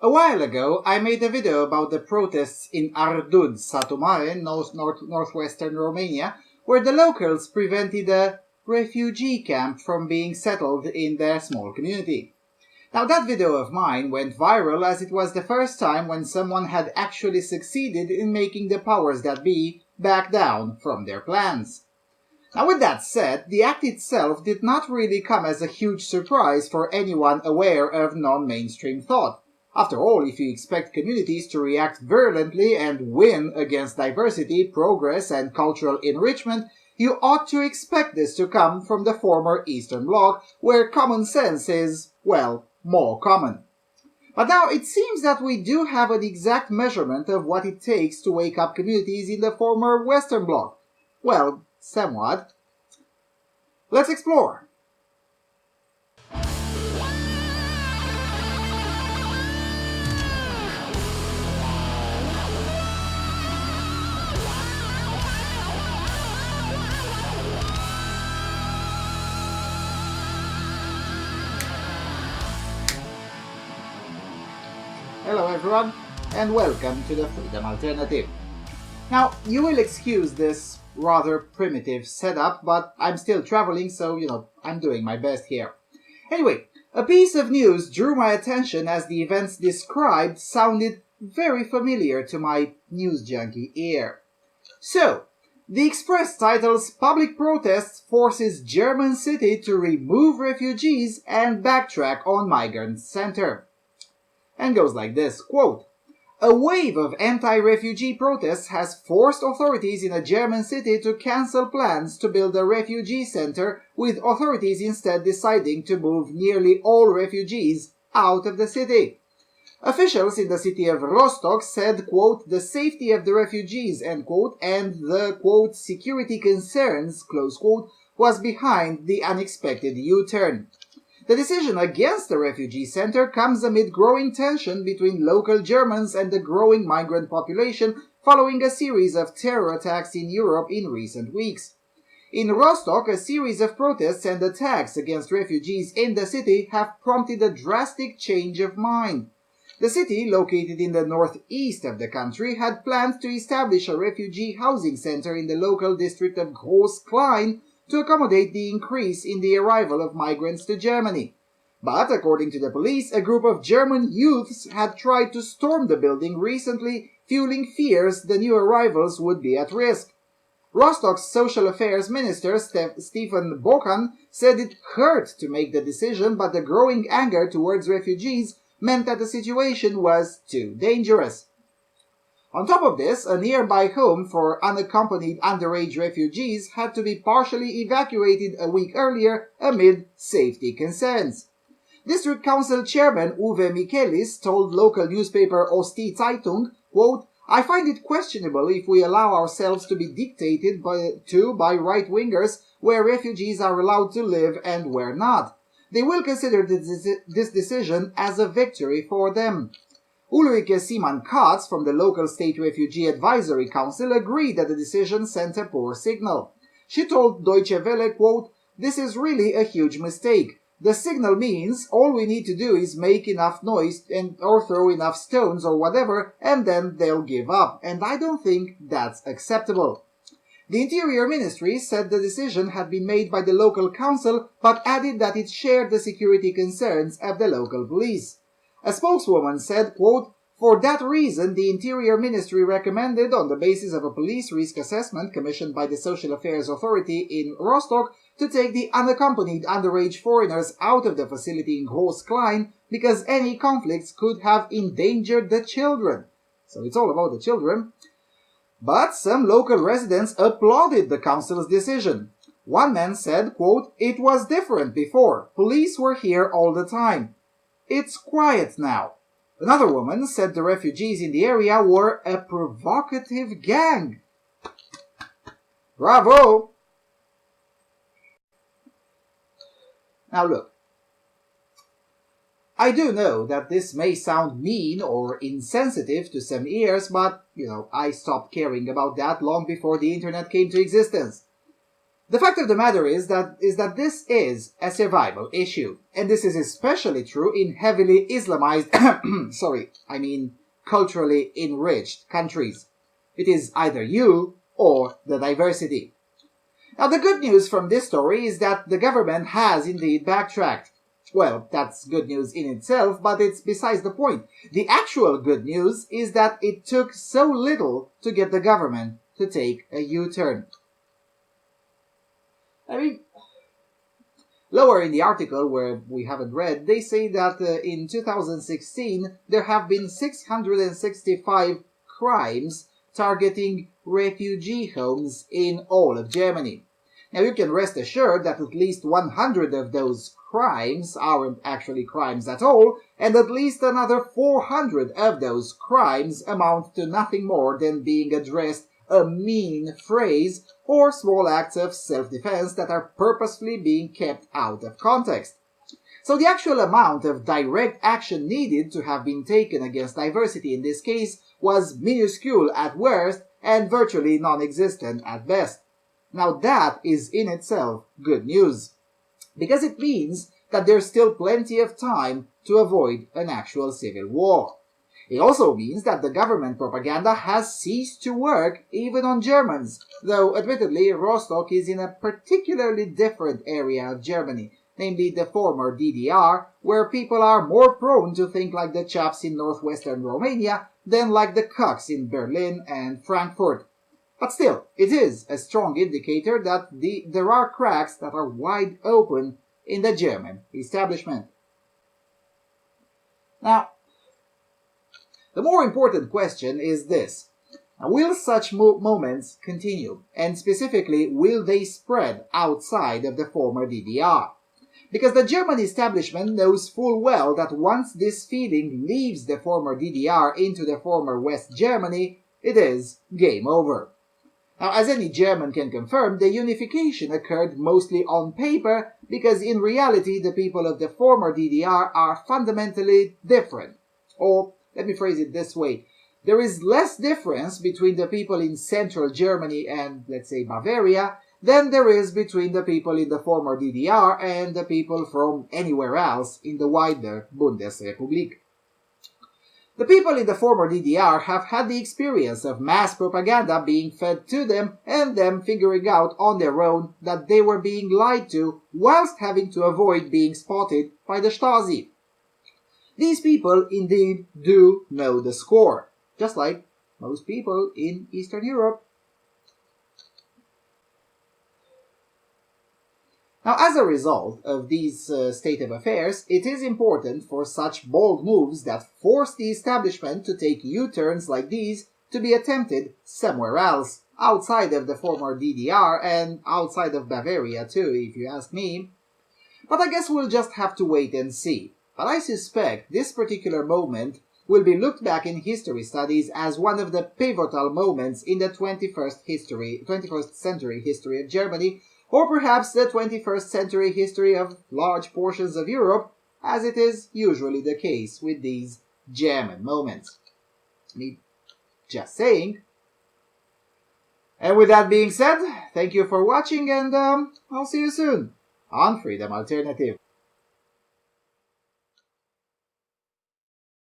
A while ago, I made a video about the protests in Ardud, Satu Mare, northwestern Romania, where the locals prevented a refugee camp from being settled in their small community. Now that video of mine went viral as it was the first time when someone had actually succeeded in making the powers that be back down from their plans. Now with that said, the act itself did not really come as a huge surprise for anyone aware of non-mainstream thought. After all, if you expect communities to react virulently and win against diversity, progress, and cultural enrichment, you ought to expect this to come from the former Eastern Bloc, where common sense is, well, more common. But now it seems that we do have an exact measurement of what it takes to wake up communities in the former Western Bloc. Well, somewhat. Let's explore. Hello everyone, and welcome to the Freedom Alternative. Now, you will excuse this rather primitive setup, but I'm still traveling, so, I'm doing my best here. Anyway, a piece of news drew my attention as the events described sounded very familiar to my news junkie ear. So, the Express titles Public Protest Forces German City to Remove Refugees and Backtrack on Migrant Center. And goes like this, quote, "A wave of anti-refugee protests has forced authorities in a German city to cancel plans to build a refugee center, with authorities instead deciding to move nearly all refugees out of the city. Officials in the city of Rostock said, quote, the safety of the refugees, end quote, and the, quote, security concerns, close quote, was behind the unexpected U-turn. The decision against the refugee center comes amid growing tension between local Germans and the growing migrant population following a series of terror attacks in Europe in recent weeks. In Rostock, a series of protests and attacks against refugees in the city have prompted a drastic change of mind. The city, located in the northeast of the country, had planned to establish a refugee housing center in the local district of Groß-Klein to accommodate the increase in the arrival of migrants to Germany. But, according to the police, a group of German youths had tried to storm the building recently, fueling fears the new arrivals would be at risk. Rostock's Social Affairs Minister, Stefan Bokan, said it hurt to make the decision, but the growing anger towards refugees meant that the situation was too dangerous. On top of this, a nearby home for unaccompanied underage refugees had to be partially evacuated a week earlier amid safety concerns. District Council Chairman Uwe Michaelis told local newspaper Osti Zeitung, quote, "I find it questionable if we allow ourselves to be dictated by right-wingers where refugees are allowed to live and where not. They will consider this decision as a victory for them." Ulrike Siemann-Katz from the local State Refugee Advisory Council agreed that the decision sent a poor signal. She told Deutsche Welle, quote, "This is really a huge mistake. The signal means all we need to do is make enough noise or throw enough stones or whatever, and then they'll give up, and I don't think that's acceptable." The Interior Ministry said the decision had been made by the local council, but added that it shared the security concerns of the local police. A spokeswoman said, quote, "For that reason, the Interior Ministry recommended, on the basis of a police risk assessment commissioned by the Social Affairs Authority in Rostock, to take the unaccompanied underage foreigners out of the facility in Groß-Klein because any conflicts could have endangered the children." So it's all about the children. But some local residents applauded the council's decision. One man said, quote, "It was different before. Police were here all the time. It's quiet now." Another woman said the refugees in the area were a provocative gang. Bravo! Now look, I do know that this may sound mean or insensitive to some ears, but, I stopped caring about that long before the internet came to existence. The fact of the matter is that this is a survival issue, and this is especially true in heavily Islamized, culturally enriched countries. It is either you or the diversity. Now, the good news from this story is that the government has indeed backtracked. Well, that's good news in itself, but it's besides the point. The actual good news is that it took so little to get the government to take a U-turn. Lower in the article, where we haven't read, they say that in 2016 there have been 665 crimes targeting refugee homes in all of Germany. Now, you can rest assured that at least 100 of those crimes aren't actually crimes at all, and at least another 400 of those crimes amount to nothing more than being addressed a mean phrase or small acts of self-defense that are purposefully being kept out of context. So the actual amount of direct action needed to have been taken against diversity in this case was minuscule at worst and virtually non-existent at best. Now that is in itself good news, because it means that there's still plenty of time to avoid an actual civil war. It also means that the government propaganda has ceased to work even on Germans, though admittedly Rostock is in a particularly different area of Germany, namely the former DDR, where people are more prone to think like the chaps in northwestern Romania than like the cucks in Berlin and Frankfurt. But still, it is a strong indicator that there are cracks that are wide open in the German establishment. Now, the more important question is this. Will such moments continue? And specifically, will they spread outside of the former DDR? Because the German establishment knows full well that once this feeling leaves the former DDR into the former West Germany, it is game over. Now, as any German can confirm, the unification occurred mostly on paper because in reality the people of the former DDR are fundamentally different. Or, let me phrase it this way. There is less difference between the people in central Germany and, let's say, Bavaria than there is between the people in the former DDR and the people from anywhere else in the wider Bundesrepublik. The people in the former DDR have had the experience of mass propaganda being fed to them and them figuring out on their own that they were being lied to whilst having to avoid being spotted by the Stasi. These people indeed do know the score, just like most people in Eastern Europe. Now, as a result of these state of affairs, it is important for such bold moves that force the establishment to take U-turns like these to be attempted somewhere else, outside of the former DDR and outside of Bavaria too, if you ask me. But I guess we'll just have to wait and see. But I suspect this particular moment will be looked back in history studies as one of the pivotal moments in the 21st century history of Germany, or perhaps the 21st century history of large portions of Europe, as it is usually the case with these German moments. Me just saying. And with that being said, thank you for watching, and I'll see you soon on Freedom Alternative.